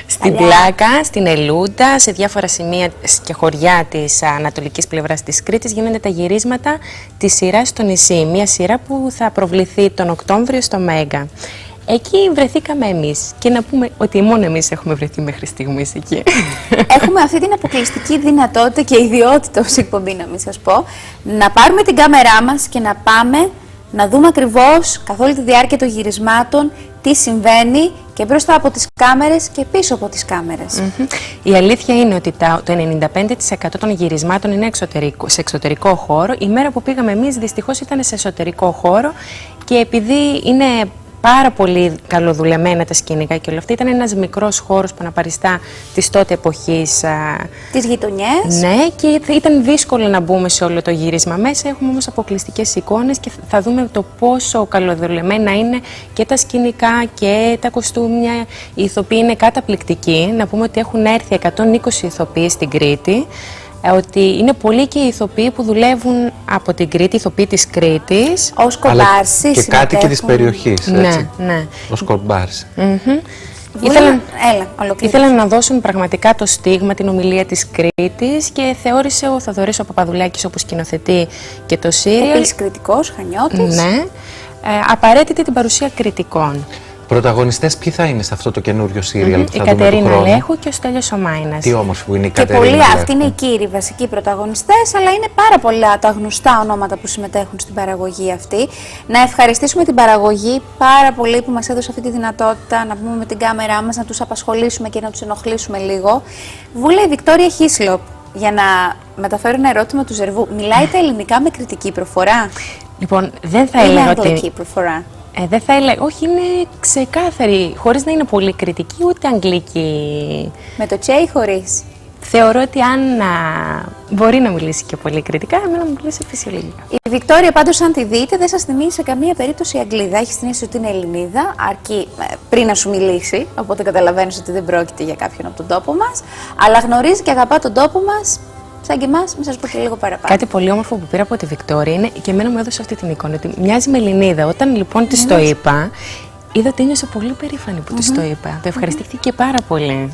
Στην Πλάκα, στην Ελούντα, σε διάφορα σημεία και χωριά της ανατολικής πλευράς της Κρήτης γίνονται τα γυρίσματα της σειράς στο νησί. Μια σειρά που θα προβληθεί τον Οκτώβριο στο Μέγκα. Εκεί βρεθήκαμε εμείς και να πούμε ότι μόνο εμείς έχουμε βρεθεί μέχρι στιγμής εκεί. Έχουμε αυτή την αποκλειστική δυνατότητα και ιδιότητα ως εκπομπή, να μην σας πω, να πάρουμε την κάμερά μας και να πάμε να δούμε ακριβώς καθ' όλη τη διάρκεια των γυρισμάτων τι συμβαίνει και μπροστά από τις κάμερες και πίσω από τις κάμερες. Η αλήθεια είναι ότι το 95% των γυρισμάτων είναι σε εξωτερικό χώρο. Η μέρα που πήγαμε εμείς δυστυχώς ήταν σε εσωτερικό χώρο και επειδή είναι πάρα πολύ καλοδουλεμένα τα σκηνικά και όλα αυτά, ήταν ένας μικρός χώρος που αναπαριστά της τότε εποχής. Τις γειτονιές. Ναι, και ήταν δύσκολο να μπούμε σε όλο το γύρισμα μέσα. Έχουμε όμως αποκλειστικές εικόνες και θα δούμε το πόσο καλοδουλεμένα είναι και τα σκηνικά και τα κοστούμια. Οι ηθοποιοί είναι καταπληκτικοί. Να πούμε ότι έχουν έρθει 120 ηθοποιοί στην Κρήτη. Ότι είναι πολλοί και οι ηθοποιοί που δουλεύουν από την Κρήτη, ηθοποιοί της Κρήτης. Ως κομπάρσι. Και κάτοικοι της περιοχής, έτσι. Ναι. Ως κομπάρσι. Ήθελαν να δώσουν πραγματικά το στίγμα, την ομιλία της Κρήτης και θεώρησε ο Θοδωρής ο Παπαδουλάκης, όπως σκηνοθετεί και το σύριαλ. Επίσης κριτικός, Χανιώτης. Ναι. Απαραίτητη την παρουσία κριτικών. Πρωταγωνιστές ποιοι θα είναι σε αυτό το καινούριο σύριαλ που θα η δούμε Κατερίνα Λέχου και ο Στέλιος ο Μάινας. Τι όμορφη που είναι η Και Κατερίνα πολλοί Λέχου. αυτοί είναι οι κύριοι βασικοί πρωταγωνιστές, αλλά είναι πάρα πολλά τα γνωστά ονόματα που συμμετέχουν στην παραγωγή αυτή. Να ευχαριστήσουμε την παραγωγή πάρα πολύ που μας έδωσε αυτή τη δυνατότητα να πούμε με την κάμερά μας, να τους απασχολήσουμε και να τους ενοχλήσουμε λίγο. Βούλε η Βικτόρια Χίσλοπ, για να μεταφέρω ένα ερώτημα του Ζερβού. Μιλάει τα ελληνικά με κριτική προφορά? Λοιπόν, δεν θα έλεγα ότι... αγγλική προφορά? Δεν θα έλεγα, όχι, είναι ξεκάθαρη, χωρίς να είναι πολύ κριτική, ούτε αγγλική. Με το τσέι χωρίς? Θεωρώ ότι αν μπορεί να μιλήσει και πολύ κριτικά, εμένα μου μιλήσει φυσιολογικά. Η Βικτόρια πάντως, αν τη δείτε, δεν σας θυμίζει σε καμία περίπτωση Αγγλίδα. Έχει την αίσθηση ότι είναι Ελληνίδα, αρκεί πριν να σου μιλήσει, οπότε καταλαβαίνεις ότι δεν πρόκειται για κάποιον από τον τόπο μας, αλλά γνωρίζει και αγαπά τον τόπο μας. Σαν και εμάς, μην σας πω και λίγο παραπάνω. Κάτι πολύ όμορφο που πήρα από τη Βικτόρια είναι και εμένα μου έδωσε αυτή την εικόνα. Ότι μοιάζει με Ελληνίδα. Όταν λοιπόν της το είπα, είδα ότι ένιωσε πολύ περήφανη που της το είπα. Το ευχαριστήθηκε πάρα πολύ.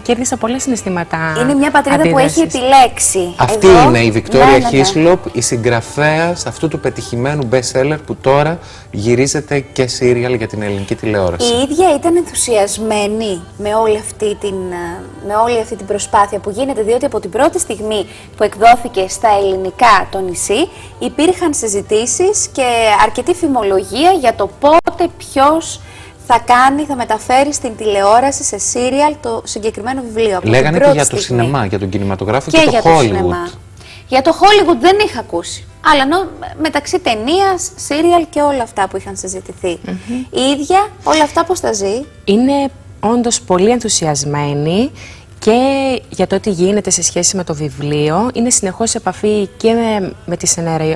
Κέρδισα πολλά συναισθήματα. Είναι μια πατρίδα που έχει επιλέξει. Αυτή είναι η Βικτόρια Χίσλοπ, η συγγραφέας αυτού του πετυχημένου best seller που τώρα γυρίζεται και σύριαλ για την ελληνική τηλεόραση. Η ίδια ήταν ενθουσιασμένη με όλη αυτή την προσπάθεια που γίνεται, διότι από την πρώτη στιγμή που εκδόθηκε στα ελληνικά το νησί, υπήρχαν συζητήσεις και αρκετή φημολογία για το πότε ποιος θα μεταφέρει στην τηλεόραση σε σύριαλ το συγκεκριμένο βιβλίο. Λέγανε και για το σινεμά, για τον κινηματογράφο και το Hollywood. Για το Hollywood δεν είχα ακούσει. Αλλά μεταξύ ταινίας, σύριαλ και όλα αυτά που είχαν συζητηθεί. Η ίδια όλα αυτά πώς τα ζει? Είναι όντως πολύ ενθουσιασμένη και για το τι γίνεται σε σχέση με το βιβλίο. Είναι συνεχώς σε επαφή και με τη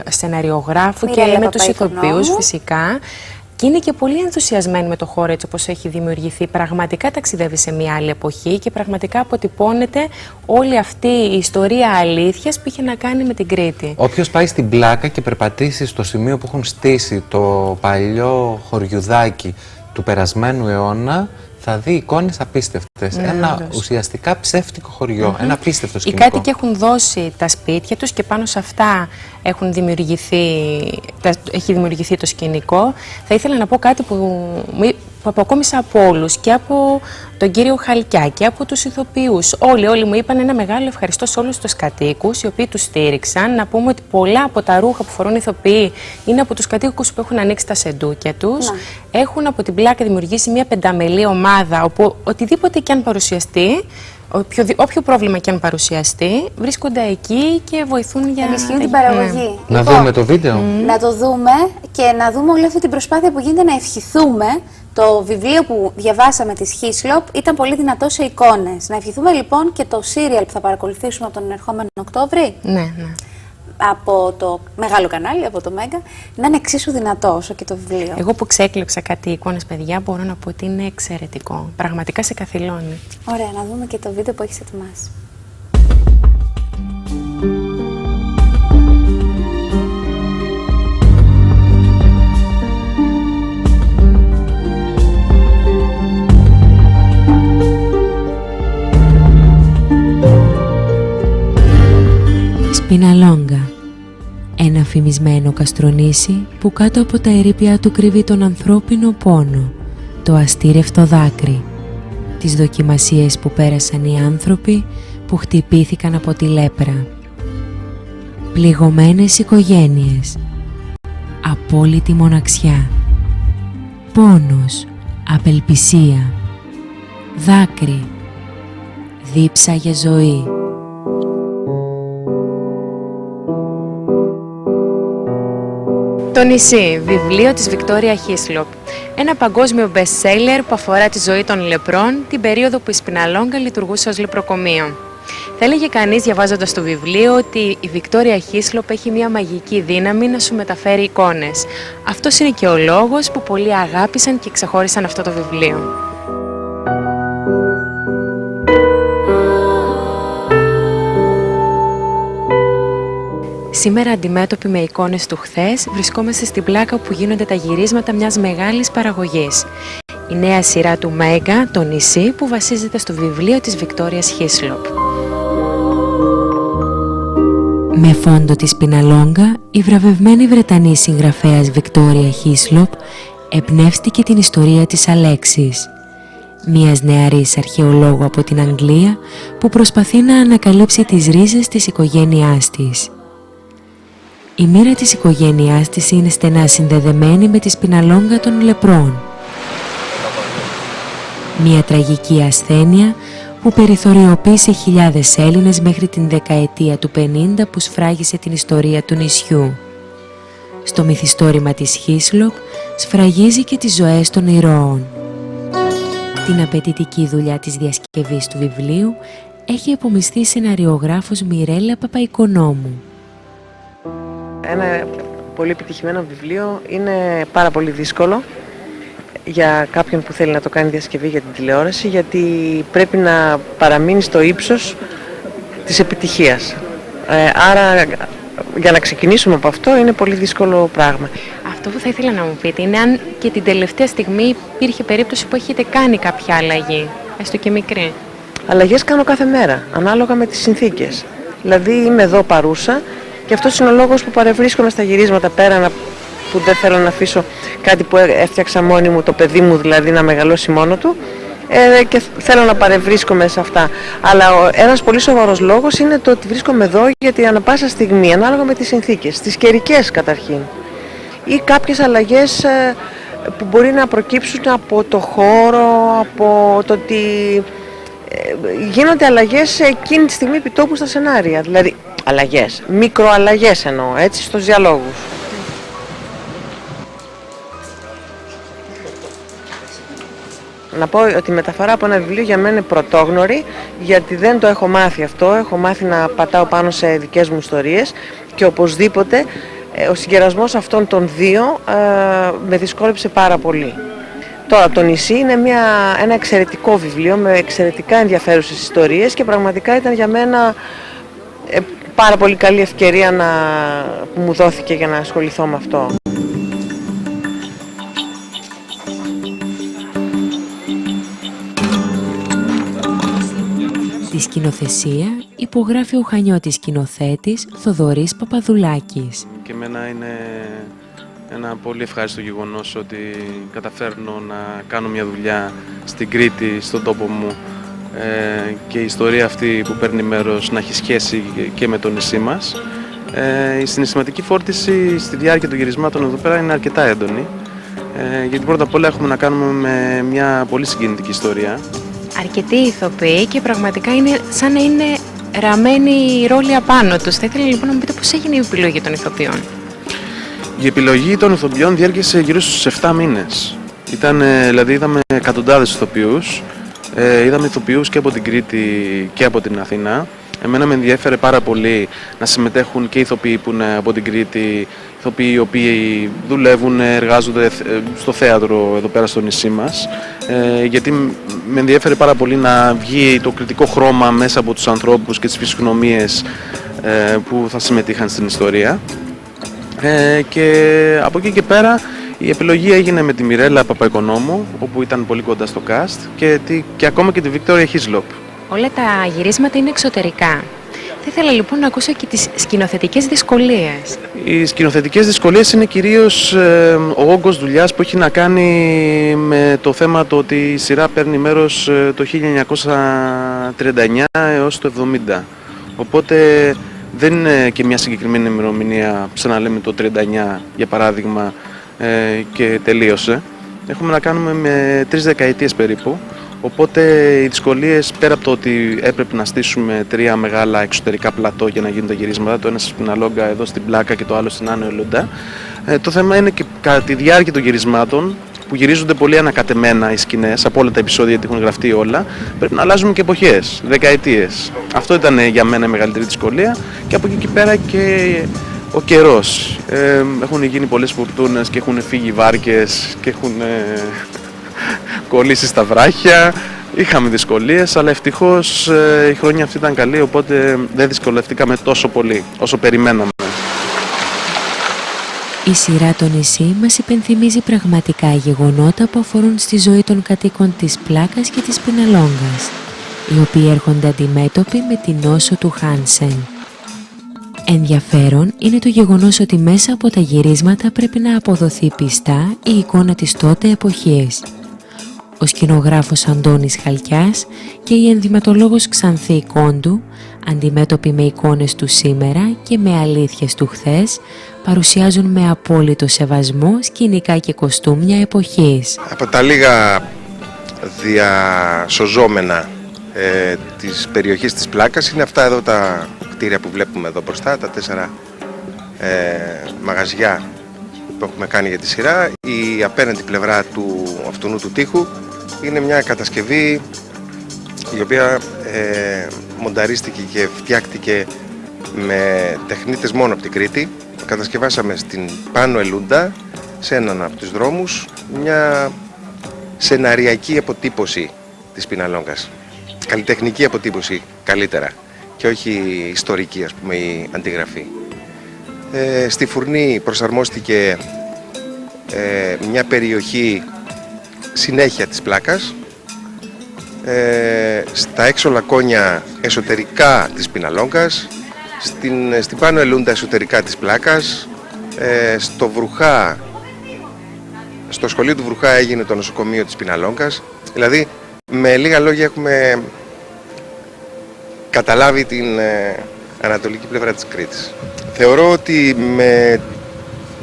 σεναριογράφου και με τους ηθοποιούς φυσικά. Και είναι και πολύ ενθουσιασμένη με το χώρο έτσι όπως έχει δημιουργηθεί. Πραγματικά ταξιδεύει σε μια άλλη εποχή και πραγματικά αποτυπώνεται όλη αυτή η ιστορία αλήθειας που είχε να κάνει με την Κρήτη. Όποιος πάει στην Πλάκα και περπατήσει στο σημείο που έχουν στήσει το παλιό χωριουδάκι του περασμένου αιώνα, θα δει εικόνες απίστευτες. Ένα ουσιαστικά ψεύτικο χωριό, ένα απίστευτο σκηνικό. Οι κάτοικοι έχουν δώσει τα σπίτια τους και πάνω σε αυτά έχει δημιουργηθεί το σκηνικό. Θα ήθελα να πω κάτι που αποκόμισα από όλους, και από τον κύριο Χαλκιά και από τους ηθοποιούς. Όλοι μου είπαν ένα μεγάλο ευχαριστώ σε όλους τους κατοίκους, οι οποίοι τους στήριξαν. Να πούμε ότι πολλά από τα ρούχα που φορούν οι ηθοποιοί είναι από τους κατοίκους που έχουν ανοίξει τα σεντούκια τους. Έχουν από την Πλάκα δημιουργήσει μια πενταμελή ομάδα, όπου οτιδήποτε και αν παρουσιαστεί, όποιο πρόβλημα και αν παρουσιαστεί, βρίσκονται εκεί και βοηθούν για ενισχύουν την παραγωγή. Να δούμε το βίντεο. Να το δούμε και να δούμε όλη αυτή την προσπάθεια που γίνεται να ευχηθούμε. Το βιβλίο που διαβάσαμε της Χίσλοπ ήταν πολύ δυνατό σε εικόνες. Να ευχηθούμε λοιπόν και το σύριαλ που θα παρακολουθήσουμε από τον ερχόμενο Οκτώβρη. Ναι. Από το μεγάλο κανάλι, από το Μέγκα, να είναι εξίσου δυνατό όσο και το βιβλίο. Εγώ που ξέκλεψα κάτι εικόνες, παιδιά, μπορώ να πω ότι είναι εξαιρετικό. Πραγματικά σε καθυλώνει. Ωραία, να δούμε και το βίντεο που έχεις ετοιμάσει. Σπιναλόγκα. Ένα φημισμένο καστρονήσι που κάτω από τα ερείπια του κρύβει τον ανθρώπινο πόνο, το αστήρευτο δάκρυ, τις δοκιμασίες που πέρασαν οι άνθρωποι που χτυπήθηκαν από τη λέπρα. Πληγωμένες οικογένειες, απόλυτη μοναξιά, πόνος, απελπισία, δάκρυ, δίψα για ζωή. Το νησί, βιβλίο της Βικτόρια Χίσλοπ. Ένα παγκόσμιο best-seller που αφορά τη ζωή των λεπρών την περίοδο που η Σπιναλόγκα λειτουργούσε ως λεπροκομείο. Θα έλεγε κανείς διαβάζοντας το βιβλίο ότι η Βικτόρια Χίσλοπ έχει μια μαγική δύναμη να σου μεταφέρει εικόνες. Αυτός είναι και ο λόγος που πολλοί αγάπησαν και ξεχώρισαν αυτό το βιβλίο. Σήμερα, αντιμέτωποι με εικόνες του χθες, βρισκόμαστε στην πλάκα που γίνονται τα γυρίσματα μιας μεγάλης παραγωγής. Η νέα σειρά του Μέγκα, το νησί, που βασίζεται στο βιβλίο της Βικτόριας Χίσλοπ. Με φόντο τη Σπιναλόγκα, η βραβευμένη Βρετανή συγγραφέας Βικτόρια Χίσλοπ εμπνεύστηκε την ιστορία της Αλέξης, μιας νεαρής αρχαιολόγου από την Αγγλία που προσπαθεί να ανακαλύψει τις ρίζες της οικογένειάς της. Η μοίρα της οικογένειάς της είναι στενά συνδεδεμένη με τη Σπιναλόγκα των λεπρών. Μια τραγική ασθένεια που περιθωριοποίησε χιλιάδες Έλληνες μέχρι την δεκαετία του 50 που σφράγισε την ιστορία του νησιού. Στο μυθιστόρημα της Χίσλοπ σφραγίζει και τις ζωές των ηρώων. Την απαιτητική δουλειά της διασκευής του βιβλίου έχει επομισθεί η σεναριογράφος Μιρέλα Παπαϊκονόμου. Ένα πολύ επιτυχημένο βιβλίο είναι πάρα πολύ δύσκολο για κάποιον που θέλει να το κάνει διασκευή για την τηλεόραση, γιατί πρέπει να παραμείνει στο ύψος της επιτυχίας. Άρα για να ξεκινήσουμε από αυτό είναι πολύ δύσκολο πράγμα. Αυτό που θα ήθελα να μου πείτε είναι αν και την τελευταία στιγμή υπήρχε περίπτωση που έχετε κάνει κάποια αλλαγή, έστω και μικρή. Αλλαγές κάνω κάθε μέρα, ανάλογα με τις συνθήκες. Δηλαδή είμαι εδώ παρούσα και αυτός είναι ο λόγος που παρευρίσκομαι στα γυρίσματα πέρα που δεν θέλω να αφήσω κάτι που έφτιαξα μόνη μου, το παιδί μου δηλαδή να μεγαλώσει μόνο του και θέλω να παρευρίσκομαι σε αυτά. Αλλά ένας πολύ σοβαρός λόγος είναι το ότι βρίσκομαι εδώ γιατί ανά πάσα στιγμή, ανάλογα με τις συνθήκες, τις καιρικές καταρχήν, ή κάποιες αλλαγές που μπορεί να προκύψουν από το χώρο, από το ότι γίνονται αλλαγές εκείνη τη στιγμή επιτόπου στα σενάρια. Δηλαδή αλλαγές, μικροαλλαγές εννοώ, έτσι, στους διαλόγους. Να πω ότι η μεταφορά από ένα βιβλίο για μένα είναι πρωτόγνωρη, γιατί δεν το έχω μάθει αυτό, έχω μάθει να πατάω πάνω σε δικές μου ιστορίες και οπωσδήποτε ο συγκερασμός αυτών των δύο με δυσκόλεψε πάρα πολύ. Τώρα, το νησί είναι ένα εξαιρετικό βιβλίο με εξαιρετικά ενδιαφέρουσες ιστορίες και πραγματικά ήταν για μένα πάρα πολύ καλή ευκαιρία που μου δόθηκε για να ασχοληθώ με αυτό. Τη σκηνοθεσία υπογράφει ο Χανιώτης σκηνοθέτης Θοδωρής Παπαδουλάκης. Και εμένα είναι ένα πολύ ευχάριστο γεγονός ότι καταφέρνω να κάνω μια δουλειά στην Κρήτη, στον τόπο μου, και η ιστορία αυτή που παίρνει μέρος να έχει σχέση και με το νησί μας. Η συναισθηματική φόρτιση στη διάρκεια των γυρισμάτων εδώ πέρα είναι αρκετά έντονη, γιατί πρώτα απ' όλα έχουμε να κάνουμε με μια πολύ συγκινητική ιστορία. Αρκετοί ηθοποιοί και πραγματικά είναι σαν να είναι ραμμένοι οι ρόλοι απάνω τους. Θα ήθελα λοιπόν να μου πείτε πώς έγινε η επιλογή των ηθοποιών. Η επιλογή των ηθοποιών διάρκεισε γύρω στους 7 μήνες. Δηλαδή είδαμε εκατοντάδες ηθοποιούς, είδαμε ηθοποιούς και από την Κρήτη και από την Αθήνα. Εμένα με ενδιέφερε πάρα πολύ να συμμετέχουν και ηθοποιοί που είναι από την Κρήτη, ηθοποιοί οι οποίοι δουλεύουν, εργάζονται στο θέατρο εδώ πέρα στο νησί μας, γιατί με ενδιέφερε πάρα πολύ να βγει το κριτικό χρώμα μέσα από τους ανθρώπους και τις φυσιογνωμίες που θα συμμετείχαν στην ιστορία. Και από εκεί και πέρα η επιλογή έγινε με τη Μιρέλα Παπαϊκονόμου, όπου ήταν πολύ κοντά στο cast, και ακόμα και τη Βικτόρια Χίσλοπ. Όλα τα γυρίσματα είναι εξωτερικά. Θα ήθελα λοιπόν να ακούσω και τις σκηνοθετικές δυσκολίες. Οι σκηνοθετικές δυσκολίες είναι κυρίως ο όγκος δουλειάς που έχει να κάνει με το θέμα το ότι η σειρά παίρνει μέρος το 1939 έως το 1970. Οπότε δεν είναι και μια συγκεκριμένη ημερομηνία, σαν να λέμε το 39 για παράδειγμα, και τελείωσε. Έχουμε να κάνουμε με 3 δεκαετίες περίπου. Οπότε οι δυσκολίες, πέρα από το ότι έπρεπε να στήσουμε 3 μεγάλα εξωτερικά πλατό για να γίνουν τα γυρίσματα, το ένα στη Σπιναλόγκα εδώ στην Πλάκα και το άλλο στην Άνω Ελούντα, το θέμα είναι και κατά τη διάρκεια των γυρισμάτων, που γυρίζονται πολύ ανακατεμένα οι σκηνές από όλα τα επεισόδια, γιατί έχουν γραφτεί όλα, πρέπει να αλλάζουμε και εποχές, δεκαετίες. Αυτό ήταν για μένα η μεγαλύτερη δυσκολία, και από εκεί και πέρα και ο καιρός. Έχουν γίνει πολλές φουρτούνες και έχουν φύγει βάρκες και έχουν κολλήσει στα βράχια. Είχαμε δυσκολίες, αλλά ευτυχώς η χρονιά αυτή ήταν καλή, οπότε δεν δυσκολευτήκαμε τόσο πολύ όσο περιμέναμε. Η σειρά «Το νησί» μας υπενθυμίζει πραγματικά γεγονότα που αφορούν στη ζωή των κατοίκων της Πλάκας και της Σπιναλόγκας, οι οποίοι έρχονται αντιμέτωποι με την νόσο του Χάνσεν. Ενδιαφέρον είναι το γεγονός ότι μέσα από τα γυρίσματα πρέπει να αποδοθεί πιστά η εικόνα της τότε εποχής. Ο σκηνογράφος Αντώνης Χαλκιάς και η ενδυματολόγος Ξανθή Κόντου, αντιμέτωποι με εικόνες του σήμερα και με αλήθειες του χθες, παρουσιάζουν με απόλυτο σεβασμό σκηνικά και κοστούμια εποχής. Από τα λίγα διασωζόμενα της περιοχής της Πλάκας είναι αυτά εδώ τα κτίρια που βλέπουμε εδώ μπροστά, τα 4 μαγαζιά που έχουμε κάνει για τη σειρά. Η απέναντι πλευρά του αυτού του τοίχου είναι μια κατασκευή η οποία μονταρίστηκε και φτιάχτηκε με τεχνίτες μόνο από την Κρήτη. Κατασκευάσαμε στην Πάνω Ελούντα, σε έναν από τους δρόμους, μια σεναριακή αποτύπωση της Σπιναλόγκας. Καλλιτεχνική αποτύπωση καλύτερα και όχι ιστορική, ας πούμε, η αντιγραφή. Στη Φουρνή προσαρμόστηκε μια περιοχή συνέχεια της Πλάκας, στα έξω λακκόνια εσωτερικά της Σπιναλόγκας, στην Πάνω Ελούντα εσωτερικά της Πλάκας, στο Βρουχά, στο σχολείο του Βρουχά έγινε το νοσοκομείο της Σπιναλόγκας. Δηλαδή, με λίγα λόγια έχουμε καταλάβει την ανατολική πλευρά της Κρήτης. Θεωρώ ότι με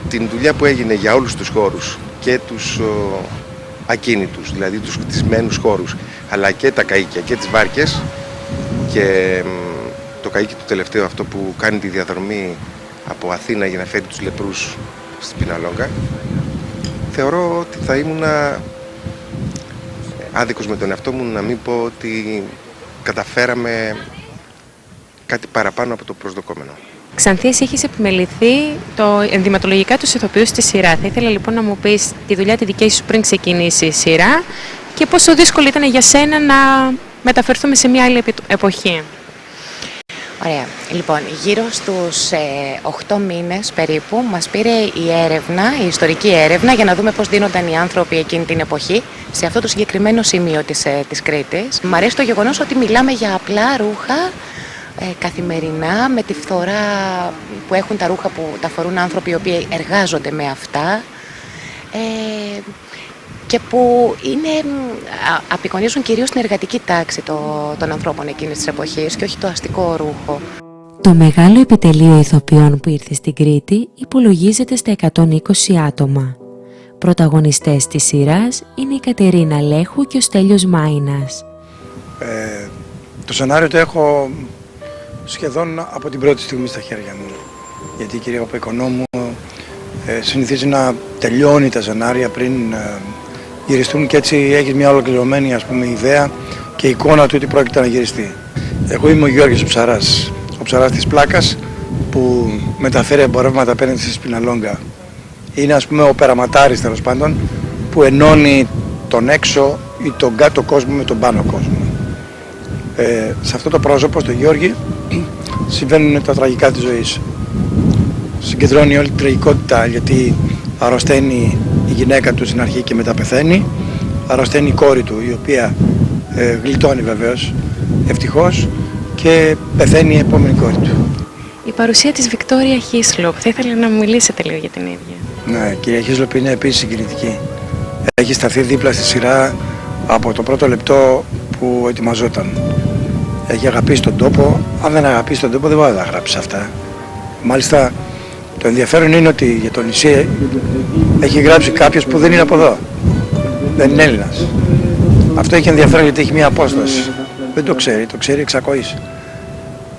την δουλειά που έγινε για όλους τους χώρους και τους ακίνητους, δηλαδή τους κτισμένους χώρους, αλλά και τα καΐκια και τις βάρκες, και το καΐκι του τελευταίο, αυτό που κάνει τη διαδρομή από Αθήνα για να φέρει τους λεπρούς στην Σπιναλόγκα, θεωρώ ότι θα ήμουν άδικος με τον εαυτό μου να μην πω ότι καταφέραμε κάτι παραπάνω από το προσδοκόμενο. Ξανθή, εσύ έχεις επιμεληθεί ενδυματολογικά τους ηθοποιούς στη σειρά. Θα ήθελα λοιπόν να μου πεις τη δουλειά τη δική σου πριν ξεκινήσει η σειρά και πόσο δύσκολο ήταν για σένα να μεταφερθούμε σε μια άλλη εποχή. Ωραία. Λοιπόν, γύρω στους 8 μήνες περίπου μας πήρε η ιστορική έρευνα για να δούμε πώς δίνονταν οι άνθρωποι εκείνη την εποχή σε αυτό το συγκεκριμένο σημείο της Κρήτης. Μ' αρέσει το γεγονός ότι μιλάμε για απλά ρούχα καθημερινά, με τη φθορά που έχουν τα ρούχα που τα φορούν άνθρωποι οι οποίοι εργάζονται με αυτά και που απεικονίζουν κυρίως την εργατική τάξη των ανθρώπων εκείνης της εποχής και όχι το αστικό ρούχο. Το μεγάλο επιτελείο ηθοποιών που ήρθε στην Κρήτη υπολογίζεται στα 120 άτομα. Πρωταγωνιστές της σειράς είναι η Κατερίνα Λέχου και ο Στέλιος Μάινας. Το σενάριο το έχω σχεδόν από την πρώτη στιγμή στα χέρια μου, γιατί η κυρία Παπαϊκονόμου συνηθίζει να τελειώνει τα σενάρια πριν γυριστούν, και έτσι έχει μια ολοκληρωμένη, ας πούμε, ιδέα και εικόνα του ότι πρόκειται να γυριστεί. Εγώ είμαι ο Γιώργης ο ψαράς της Πλάκας, που μεταφέρει εμπορεύματα απέναντι στη Σπιναλόγκα. Είναι, ας πούμε, ο περαματάρης, τέλος πάντων, που ενώνει τον έξω ή τον κάτω κόσμο με τον πάνω κόσμο. Σε αυτό το πρόσωπο, στο Γιώργη, συμβαίνουν τα τραγικά της ζωής. Συγκεντρώνει όλη την τραγικότητα, γιατί αρρωσταίνει η γυναίκα του στην αρχή και μετά πεθαίνει. Αρρωσταίνει η κόρη του, η οποία γλιτώνει βεβαίως, ευτυχώς. και πεθαίνει η επόμενη κόρη του. Η παρουσία της Βικτόρια Χίσλοπ, θα ήθελα να μου μιλήσετε λίγο για την ίδια. Ναι, η κυρία Χίσλοπ είναι επίσης συγκινητική. Έχει σταθεί δίπλα στη σειρά από το πρώτο λεπτό που ετοιμαζόταν. Έχει αγαπήσει τον τόπο. Αν δεν αγαπήσει τον τόπο δεν μπορεί να γράψει αυτά. Μάλιστα το ενδιαφέρον είναι ότι για το νησί έχει γράψει κάποιος που δεν είναι από εδώ. Δεν είναι Έλληνας. Αυτό έχει ενδιαφέρον γιατί έχει μια απόσταση. Δεν το ξέρει, το ξέρει εξακοής.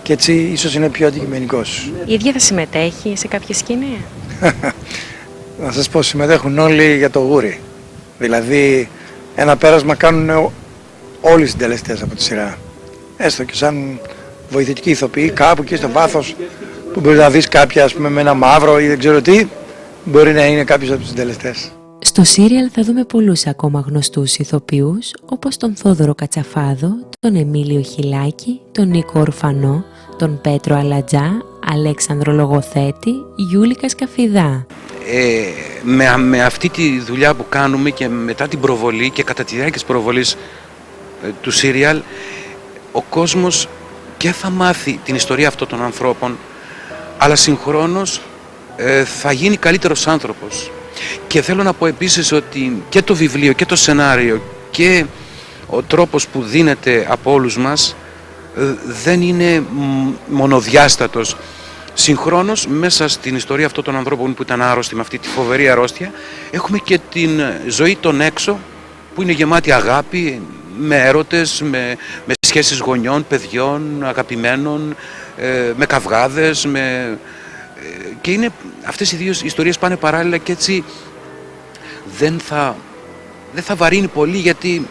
Και έτσι ίσως είναι πιο αντικειμενικός. Η ίδια θα συμμετέχει σε κάποια σκηνή? Να σας πω, συμμετέχουν όλοι για το γούρι. Δηλαδή ένα πέρασμα κάνουν όλοι οι συντελεστές από τη σειρά. Έστω και σαν βοηθητικοί ηθοποιοί κάπου εκεί στο βάθος που μπορεί να δεις κάποια, ας πούμε, με ένα μαύρο ή δεν ξέρω τι, μπορεί να είναι κάποιος από τους συντελεστές. Στο σύριαλ θα δούμε πολλούς ακόμα γνωστούς ηθοποιούς, όπως τον Θόδωρο Κατσαφάδο, τον Εμίλιο Χιλάκη, τον Νίκο Ορφανό, τον Πέτρο Αλατζά, Αλέξανδρο Λογοθέτη, Γιούλικα Σκαφιδά. Με αυτή τη δουλειά που κάνουμε και μετά την προβολή και κατά τη διάρκεια της προβολής του σύριαλ, ο κόσμος και θα μάθει την ιστορία αυτών των ανθρώπων, αλλά συγχρόνως θα γίνει καλύτερος άνθρωπος. Και θέλω να πω επίσης ότι και το βιβλίο και το σενάριο και ο τρόπος που δίνεται από όλους μας δεν είναι μονοδιάστατος. Συγχρόνως μέσα στην ιστορία αυτών των ανθρώπων που ήταν άρρωστοι με αυτή τη φοβερή αρρώστια, έχουμε και την ζωή των έξω που είναι γεμάτη αγάπη, με έρωτες, με σχέσεις γονιών, παιδιών, αγαπημένων, με καυγάδες, και είναι, αυτές οι δύο ιστορίες πάνε παράλληλα και έτσι δεν θα βαρύνει πολύ, γιατί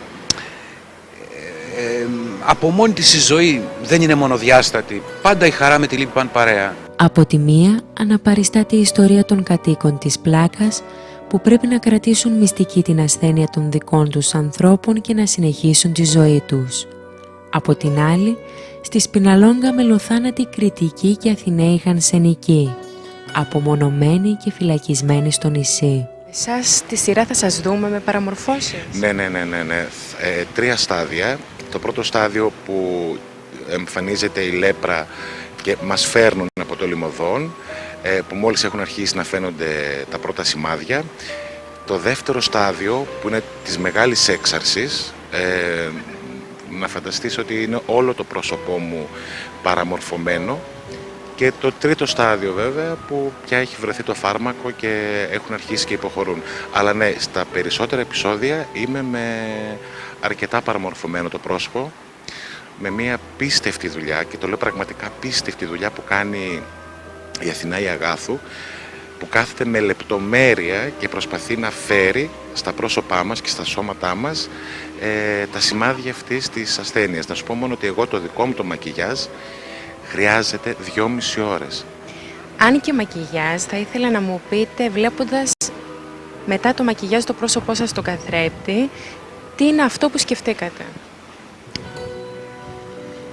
από μόνη της η ζωή δεν είναι μονοδιάστατη. Πάντα η χαρά με τη λύπη πάνε παρέα. Από τη μία αναπαριστάται η ιστορία των κατοίκων της Πλάκας που πρέπει να κρατήσουν μυστική την ασθένεια των δικών τους ανθρώπων και να συνεχίσουν τη ζωή τους. Από την άλλη, στη Σπιναλόγκα μελοθάνατοι Κρητικοί και Αθηναίοι Χανσενικοί, απομονωμένοι και φυλακισμένοι στο νησί. Εσάς στη σειρά θα σας δούμε με παραμορφώσεις? Ναι. 3 στάδια. Το πρώτο στάδιο που εμφανίζεται η λέπρα και μας φέρνουν από το λιμωδόν, που μόλις έχουν αρχίσει να φαίνονται τα πρώτα σημάδια. Το δεύτερο στάδιο που είναι της μεγάλης έξαρσης, να φανταστείς ότι είναι όλο το πρόσωπό μου παραμορφωμένο. Και το τρίτο στάδιο βέβαια που πια έχει βρεθεί το φάρμακο και έχουν αρχίσει και υποχωρούν. Αλλά ναι, στα περισσότερα επεισόδια είμαι με αρκετά παραμορφωμένο το πρόσωπο, με μια πίστευτη δουλειά, και το λέω πραγματικά πίστευτη δουλειά που κάνει η Αθηνά η Αγάθου, που κάθεται με λεπτομέρεια και προσπαθεί να φέρει στα πρόσωπά μας και στα σώματά μας τα σημάδια αυτής της ασθένειας. Να σου πω μόνο ότι εγώ το δικό μου το μακιγιάζ χρειάζεται 2,5 ώρες. Αν και μακιγιάζ, θα ήθελα να μου πείτε, βλέποντας μετά το μακιγιάζ το πρόσωπό σας στον καθρέπτη, τι είναι αυτό που σκεφτήκατε?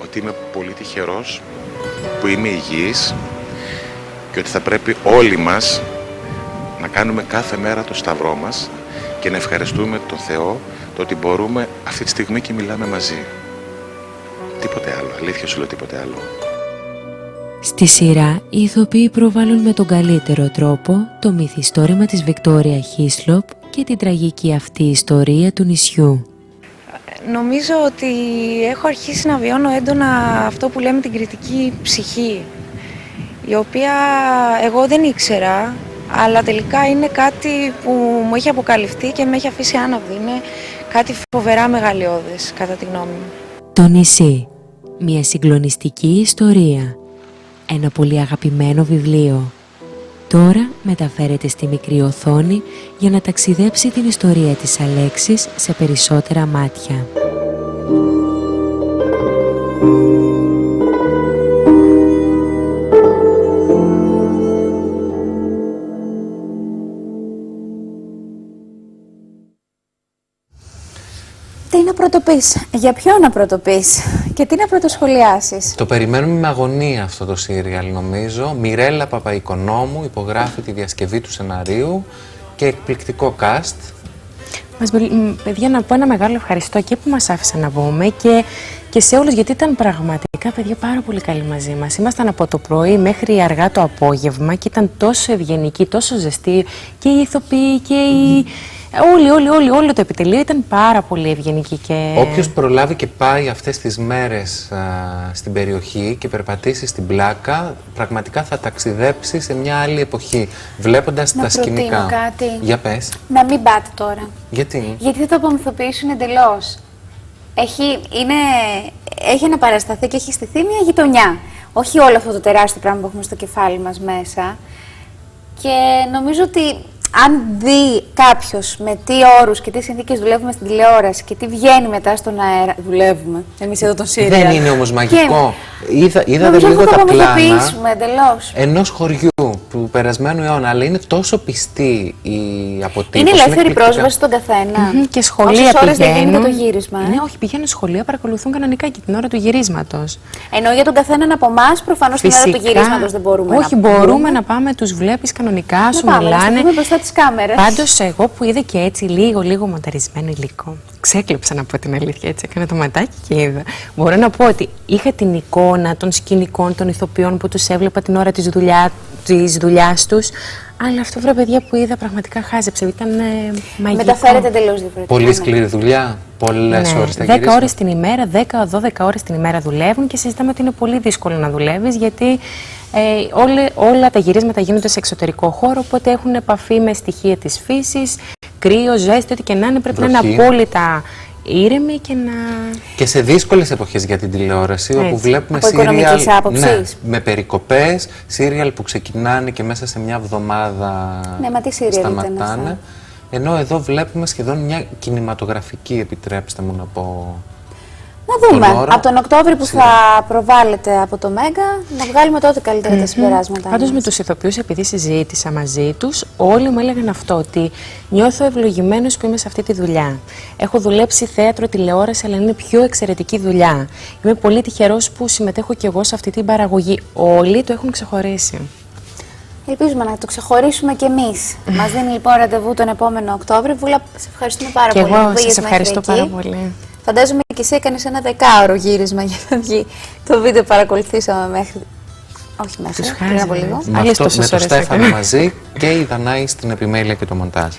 Ότι είμαι πολύ τυχερός που είμαι υγιής και ότι θα πρέπει όλοι μας να κάνουμε κάθε μέρα το σταυρό μας και να ευχαριστούμε τον Θεό το ότι μπορούμε αυτή τη στιγμή και μιλάμε μαζί. Τίποτε άλλο, αλήθεια σου λέω, τίποτε άλλο. Στη σειρά, οι ηθοποιοί προβάλλουν με τον καλύτερο τρόπο το μυθιστόρημα της Βικτόρια Χίσλοπ και την τραγική αυτή ιστορία του νησιού. Νομίζω ότι έχω αρχίσει να βιώνω έντονα αυτό που λέμε την κριτική ψυχή, η οποία εγώ δεν ήξερα, αλλά τελικά είναι κάτι που μου έχει αποκαλυφθεί και με έχει αφήσει άναυδη. Είναι κάτι φοβερά μεγαλειώδες, κατά τη γνώμη μου. Το νησί. Μια συγκλονιστική ιστορία. Ένα πολύ αγαπημένο βιβλίο. Τώρα μεταφέρεται στη μικρή οθόνη για να ταξιδέψει την ιστορία της Αλέξης σε περισσότερα μάτια. Τι να πρωτοπείς, για ποιο να πρωτοπείς και τι να πρωτοσχολιάσεις? Το περιμένουμε με αγωνία αυτό το σύριαλ, νομίζω. Μιρέλα Παπαϊκονόμου υπογράφει τη διασκευή του σεναρίου και εκπληκτικό cast. Παιδιά, να πω ένα μεγάλο ευχαριστώ και που μας άφησαν να βγούμε και σε όλους, γιατί ήταν πραγματικά πραγματικά παιδιά πάρα πολύ καλοί μαζί μας. Ήμασταν από το πρωί μέχρι αργά το απόγευμα και ήταν τόσο ευγενικοί, τόσο ζεστοί και οι ηθοποιοί και οι... Όλο το επιτελείο ήταν πάρα πολύ ευγενική και... Όποιος προλάβει και πάει αυτές τις μέρες στην περιοχή και περπατήσει στην πλάκα, πραγματικά θα ταξιδέψει σε μια άλλη εποχή, βλέποντας τα σκηνικά. Να προτείνω κάτι. Για πες. Να μην πάτε τώρα. Γιατί? Γιατί θα το απομυθοποιήσουν εντελώς. Έχει αναπαρασταθεί και έχει στηθεί μια γειτονιά. Όχι όλο αυτό το τεράστιο πράγμα που έχουμε στο κεφάλι μας μέσα. Και νομίζω ότι αν δει κάποιος με τι όρους και τι συνθήκες δουλεύουμε στην τηλεόραση και τι βγαίνει μετά στον αέρα. Δουλεύουμε. Εμείς εδώ τον Σύριαλ. Δεν είναι όμως μαγικό. Είδατε νομίζω λίγο θα τα το πλάνα εντελώς. ενός χωριού του περασμένου αιώνα, αλλά είναι τόσο πιστή η αποτύπωση. Είναι ελεύθερη πρόσβαση στον καθένα. Και σχολεία όσες ώρες πηγαίνουν. δεν γίνεται το γύρισμα. Ναι, όχι, πηγαίνουν σχολεία, παρακολουθούν κανονικά και την ώρα του γυρίσματος. Ενώ για τον καθέναν από εμάς, προφανώς την ώρα του γυρίσματος δεν μπορούμε όχι, μπορούμε να πάμε, τους βλέπεις κανονικά, σου μιλάνε. Να μπροστά τις κάμερες. Πάντως, εγώ που είδα και έτσι λίγο μονταρισμένο υλικό, ξέκλεψα να πω την αλήθεια, έτσι έκανα το ματάκι και είδα. Μπορώ να πω ότι είχα την εικόνα των σκηνικών, των ηθοποιών που τους έβλεπα την ώρα της δουλειάς τους. Αλλά αυτό, βρε παιδιά, που είδα πραγματικά χάζεψε. Ήταν μαγικό. Μεταφέρεται εντελώς διαφορετικά. Πολύ σκληρή δουλειά, πολλές ώρες τα 10 ώρες την ημέρα, 10-12 ώρες την ημέρα δουλεύουν και συζητάμε ότι είναι πολύ δύσκολο να δουλεύεις γιατί όλα τα γυρίσματα γίνονται σε εξωτερικό χώρο, οπότε έχουν επαφή με στοιχεία της φύσης, κρύο, ζέστη, ό,τι και να είναι, πρέπει να είναι απόλυτα ήρεμοι και να... Και σε δύσκολες εποχές για την τηλεόραση, όπου βλέπουμε οικονομικής άποψης. με περικοπές, σύριαλ που ξεκινάνε και μέσα σε μια εβδομάδα σταματάνε. Ενώ εδώ βλέπουμε σχεδόν μια κινηματογραφική, επιτρέψτε μου να πω... Να δούμε, από τον Οκτώβριο που θα προβάλλεται από το Μέγκα, να βγάλουμε τότε καλύτερα τα συμπεράσματα. Πάντως με τους ηθοποιούς, επειδή συζήτησα μαζί τους, όλοι μου έλεγαν αυτό, ότι νιώθω ευλογημένος που είμαι σε αυτή τη δουλειά. Έχω δουλέψει θέατρο, τηλεόραση, αλλά είναι πιο εξαιρετική δουλειά. Είμαι πολύ τυχερός που συμμετέχω κι εγώ σε αυτή την παραγωγή. Όλοι το έχουν ξεχωρίσει. Ελπίζουμε να το ξεχωρίσουμε κι εμείς. Μας δίνει λοιπόν ραντεβού τον επόμενο Οκτώβριο. Βούλα, σε ευχαριστούμε πάρα πολύ. Και εγώ σας ευχαριστώ πάρα πολύ. Φαντάζομαι και εσύ έκανες ένα 10ωρο γύρισμα για να βγει το βίντεο που παρακολουθήσαμε μέχρι. Όχι μέχρι, πριν από λίγο. Με το Στέφανο μαζί και η Δανάη στην επιμέλεια και το μοντάζ.